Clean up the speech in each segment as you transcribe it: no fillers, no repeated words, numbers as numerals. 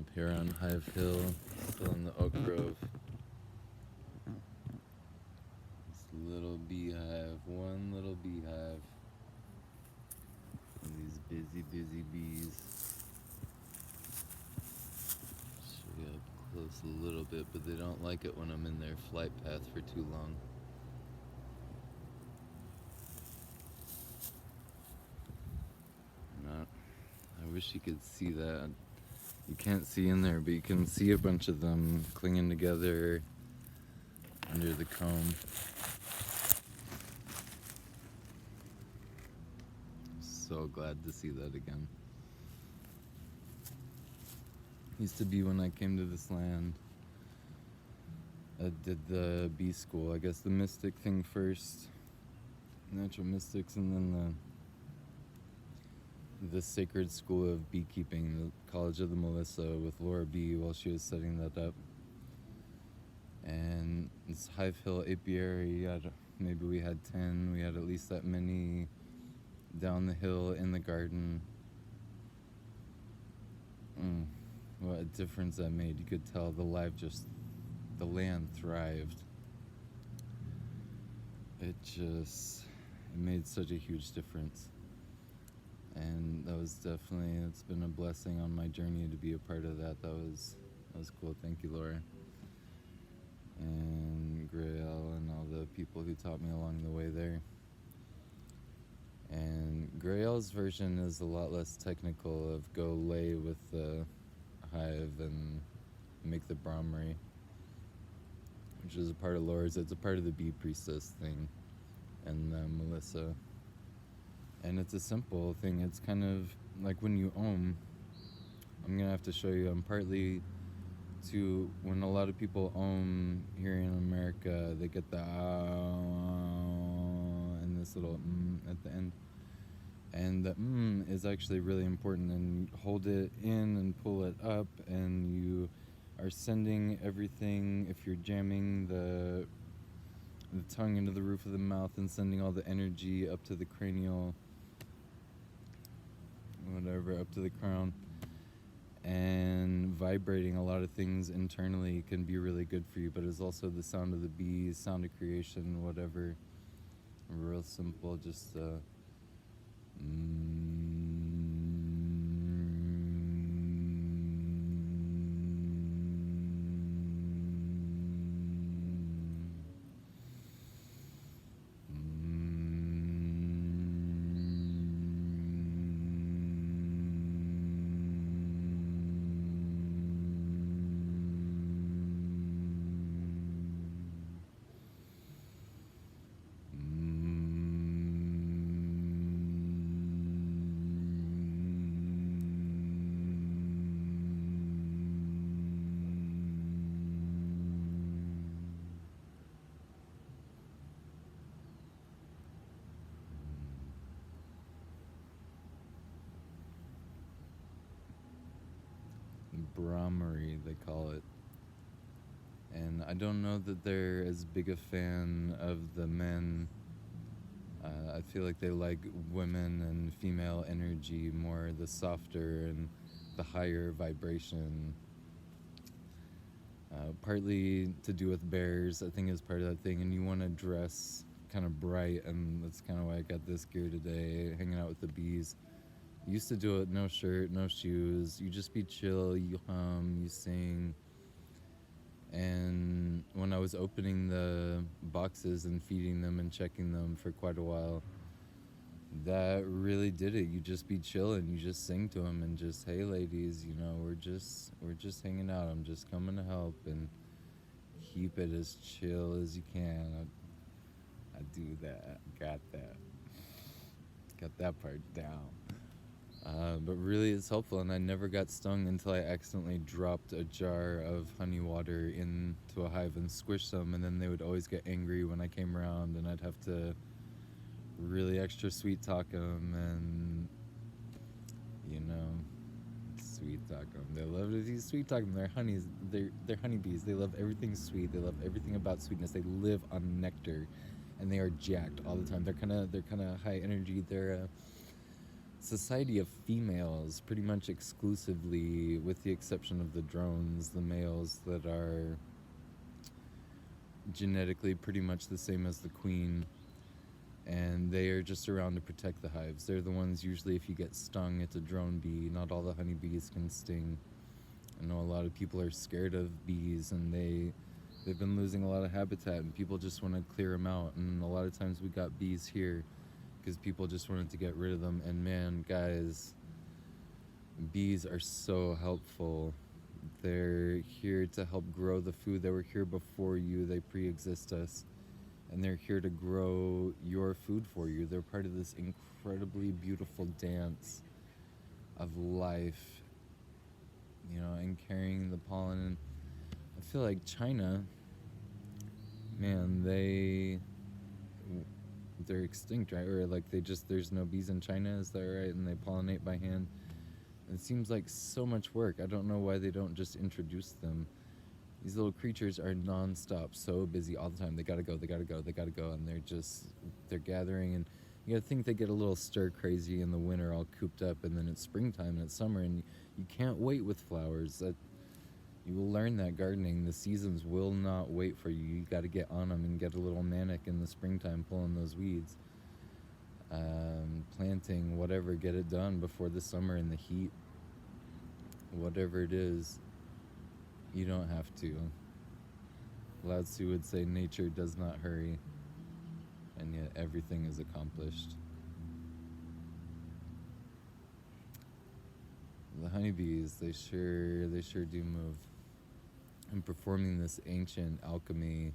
Up here on Hive Hill, still in the oak grove. This little beehive, one little beehive. And these busy bees. Show you up close a little bit, but they don't like it when I'm in their flight path for too long. I wish you could see that. You can't see in there, but you can see a bunch of them clinging together under the comb. So glad to see that again. Used to be when I came to this land. I did the bee school, I guess the mystic thing first, natural mystics, and then the sacred school of beekeeping, the College of the Melissa with Laura B. while she was setting that up. And this Hive Hill apiary, maybe we had 10, we had at least that many down the hill in the garden. What a difference that made. You could tell the land thrived. It made such a huge difference. And that was definitely, it's been a blessing on my journey to be a part of that. That was cool. Thank you, Laura. And Grail and all the people who taught me along the way there. And Grail's version is a lot less technical of go lay with the hive and make the Brahmari, which is a part of Laura's. It's a part of the bee priestess thing and Melissa. And it's a simple thing. It's kind of like when you Om. I'm gonna have to show you. I'm partly to when a lot of people Om here in America, they get the and this little at the end. And the is actually really important. And you hold it in and pull it up, and you are sending everything. If you're jamming the tongue into the roof of the mouth and sending all the energy up to the cranial, whatever, up to the crown, and vibrating a lot of things internally can be really good for you. But it's also the sound of the bees, sound of creation, whatever. Real simple, just Brahmari, they call it. And I don't know that they're as big a fan of the men. I feel like they like women and female energy more, the softer and the higher vibration. Partly to do with bears, I think is part of that thing. And you want to dress kind of bright, and that's kind of why I got this gear today, hanging out with the bees. Used to do it, no shirt, no shoes. You just be chill, you hum, you sing. And when I was opening the boxes and feeding them and checking them for quite a while, that really did it. You just be chill and you just sing to them and just, hey ladies, you know, we're just hanging out. I'm just coming to help, and keep it as chill as you can. I do that. Got that part down. But really it's helpful, and I never got stung until I accidentally dropped a jar of honey water into a hive and squished them, and then they would always get angry when I came around, and I'd have to really extra sweet talk them, and you know, sweet talk them. They love to be sweet talk them. They're honeys. They're honeybees. They love everything sweet. They love everything about sweetness. They live on nectar, and they are jacked all the time. They're kind of high energy. They're society of females, pretty much exclusively, with the exception of the drones, the males that are genetically pretty much the same as the queen, and they are just around to protect the hives. They're the ones, usually, if you get stung, it's a drone bee. Not all the honeybees can sting. I know a lot of people are scared of bees, and they've been losing a lot of habitat, and people just want to clear them out. And a lot of times we got bees here because people just wanted to get rid of them. And man, guys, bees are so helpful. They're here to help grow the food. They were here before you. They pre-exist us, and they're here to grow your food for you. They're part of this incredibly beautiful dance of life, you know, and carrying the pollen. And I feel like China, man, they're extinct, right? Or like there's no bees in China, is that right? And they pollinate by hand. It seems like so much work. I don't know why they don't just introduce them. These little creatures are nonstop, so busy all the time. They gotta go, and they're gathering. And you gotta think they get a little stir crazy in the winter, all cooped up, and then it's springtime and it's summer, and you can't wait with flowers. You will learn that gardening. The seasons will not wait for you. You gotta get on them and get a little manic in the springtime, pulling those weeds. Planting, whatever, get it done before the summer and the heat. Whatever it is, you don't have to. Lao Tzu would say nature does not hurry, and yet everything is accomplished. The honeybees, they sure do move. And performing this ancient alchemy,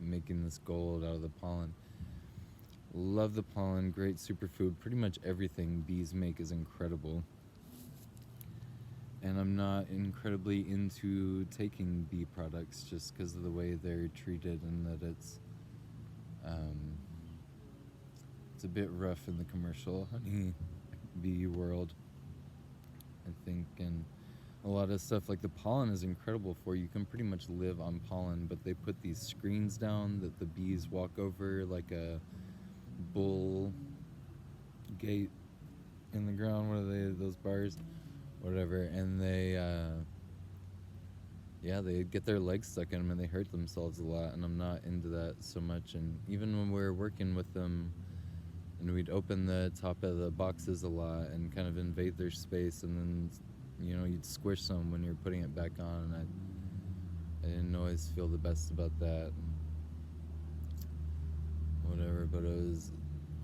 making this gold out of the pollen. Love the pollen, great superfood. Pretty much everything bees make is incredible. And I'm not incredibly into taking bee products just because of the way they're treated, and that it's a bit rough in the commercial honey bee world, I think. And a lot of stuff like the pollen is incredible for. You can pretty much live on pollen, but they put these screens down that the bees walk over, like a bull gate in the ground. What are they, those bars? Whatever. And they get their legs stuck in them and they hurt themselves a lot, and I'm not into that so much. And even when we're working with them, and we'd open the top of the boxes a lot and kind of invade their space, and then, you know, you'd squish some when you're putting it back on, and I didn't always feel the best about that. Whatever, but it was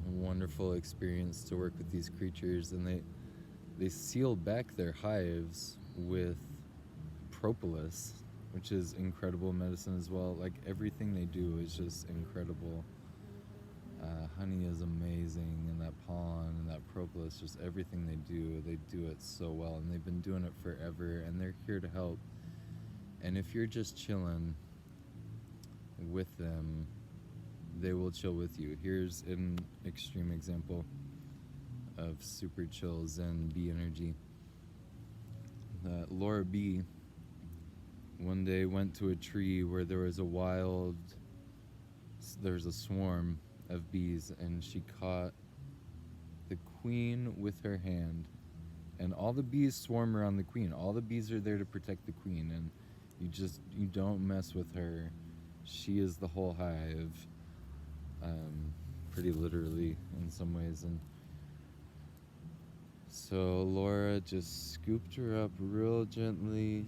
a wonderful experience to work with these creatures, and they seal back their hives with propolis, which is incredible medicine as well. Like, everything they do is just incredible. Honey is amazing, and that pollen and that propolis, just everything they do it so well, and they've been doing it forever, and they're here to help. And if you're just chilling with them, they will chill with you. Here's an extreme example of super chill Zen bee energy. Laura B one day went to a tree where there was a swarm of bees, and she caught the queen with her hand, and all the bees swarm around the queen. All the bees are there to protect the queen, and you don't mess with her. She is the whole hive, pretty literally in some ways. And so Laura just scooped her up real gently,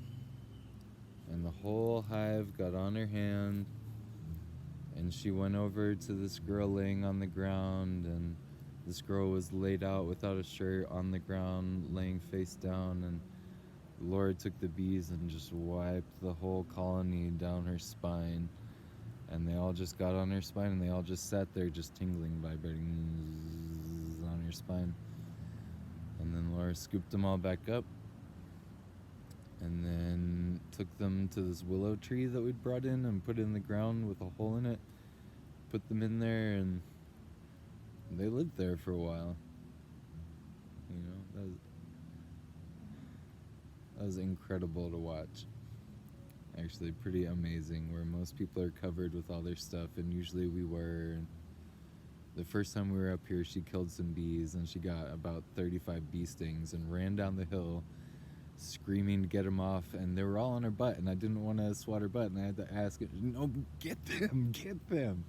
and the whole hive got on her hand, and she went over to this girl laying on the ground, and this girl was laid out without a shirt on the ground, laying face down, and Laura took the bees and just wiped the whole colony down her spine, and they all just got on her spine, and they all just sat there just tingling, vibrating on her spine. And then Laura scooped them all back up, and then took them to this willow tree that we'd brought in and put it in the ground with a hole in it, put them in there, and they lived there for a while. You know, that was incredible to watch. Actually, pretty amazing, where most people are covered with all their stuff, and usually we were. The first time we were up here, she killed some bees and she got about 35 bee stings and ran down the hill screaming to get them off, and they were all on her butt, and I didn't want to swat her butt, and I had to ask her, no, get them, get them.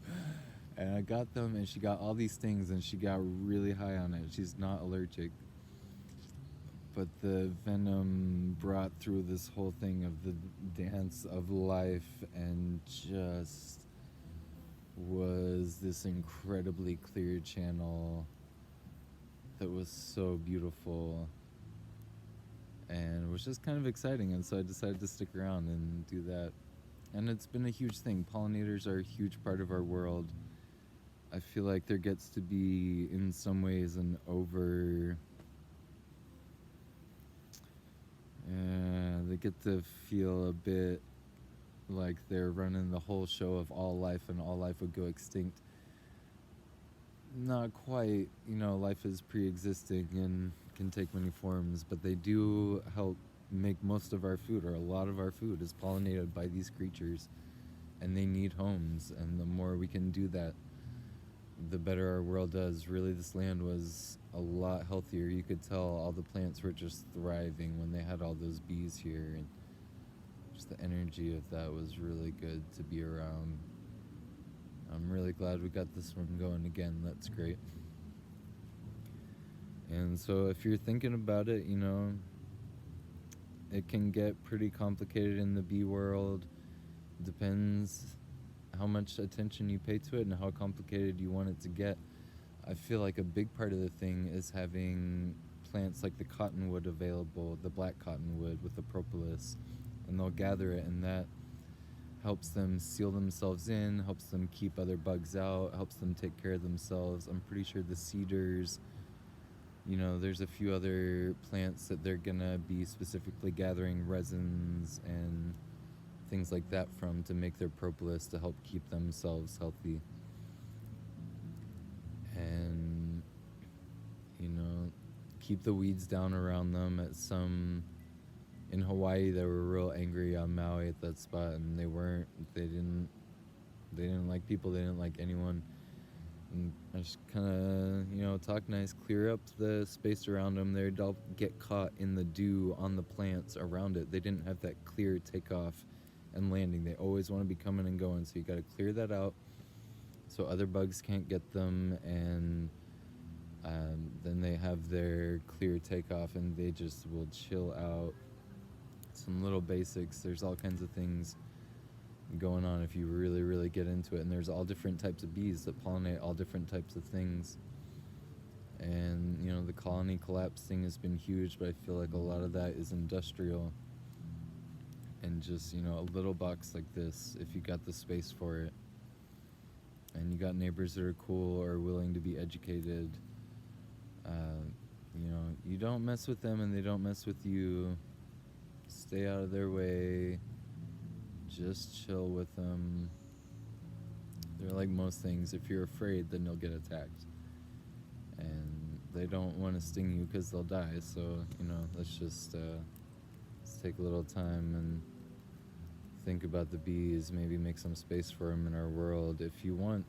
And I got them, and she got all these stings, and she got really high on it. She's not allergic, but the venom brought through this whole thing of the dance of life and just was this incredibly clear channel that was so beautiful and was just kind of exciting. And so I decided to stick around and do that. And it's been a huge thing. Pollinators are a huge part of our world. I feel like there gets to be, in some ways, an they get to feel a bit like they're running the whole show of all life and all life would go extinct. Not quite, life is pre-existing and can take many forms, but they do help make most of our food, or a lot of our food is pollinated by these creatures, and they need homes, and the more we can do that, the better our world does. Really, this land was a lot healthier. You could tell all the plants were just thriving when they had all those bees here, and just the energy of that was really good to be around. I'm really glad we got this one going again. That's great. And so if you're thinking about it, it can get pretty complicated in the bee world. Depends how much attention you pay to it and how complicated you want it to get. I feel like a big part of the thing is having plants like the cottonwood available, the black cottonwood with the propolis, and they'll gather it, and that helps them seal themselves in, helps them keep other bugs out, helps them take care of themselves. I'm pretty sure the cedars, there's a few other plants that they're gonna be specifically gathering resins and things like that from to make their propolis to help keep themselves healthy. And, keep the weeds down around them. In Hawaii, they were real angry on Maui at that spot, and they didn't like people, they didn't like anyone. And I just kind of, talk nice, clear up the space around them. They'd all get caught in the dew on the plants around it. They didn't have that clear takeoff and landing. They always want to be coming and going, so you got to clear that out so other bugs can't get them, and then they have their clear takeoff, and they just will chill out. Some little basics. There's all kinds of things going on if you really, really get into it, and there's all different types of bees that pollinate all different types of things. And the colony collapse thing has been huge, but I feel like a lot of that is industrial, and just a little box like this, if you got the space for it and you got neighbors that are cool or willing to be educated, you don't mess with them and they don't mess with you. Stay out of their way. Just chill with them. They're like most things. If you're afraid, then you'll get attacked. And they don't want to sting you because they'll die. So, let's take a little time and think about the bees. Maybe make some space for them in our world. If you want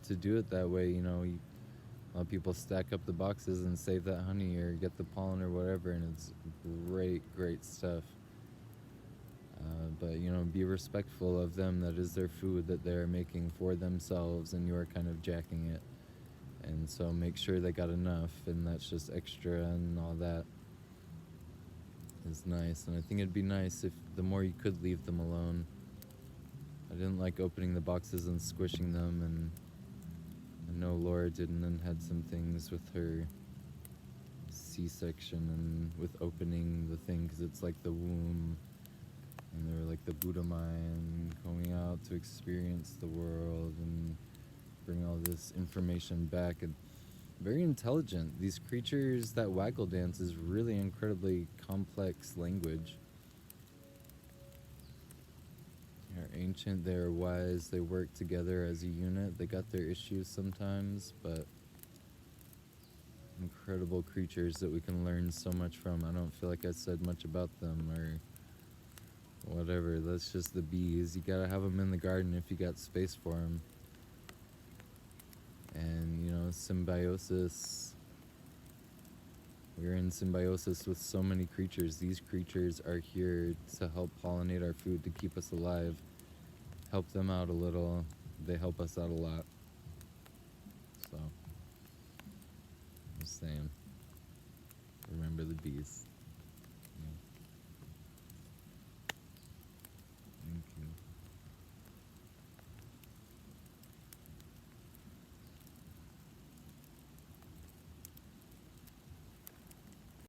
to do it that way, a lot of people stack up the boxes and save that honey or get the pollen or whatever, and it's great, great stuff. But be respectful of them. That is their food that they're making for themselves, and you're kind of jacking it. And so make sure they got enough, and that's just extra, and all that is nice. And I think it'd be nice if the more you could leave them alone. I didn't like opening the boxes and squishing them, and I know Laura didn't, and had some things with her C-section and with opening the thing, because it's like the womb, and they were like the Buddha mind going out to experience the world and bring all this information back. And very intelligent. These creatures, that waggle dance is really incredibly complex language. They're ancient, they're wise, they work together as a unit. They got their issues sometimes, but incredible creatures that we can learn so much from. I don't feel like I said much about them or whatever. That's just the bees. You gotta have them in the garden if you got space for them. And symbiosis. We're in symbiosis with so many creatures. These creatures are here to help pollinate our food, to keep us alive. Help them out a little. They help us out a lot. So, I'm just saying, remember the bees.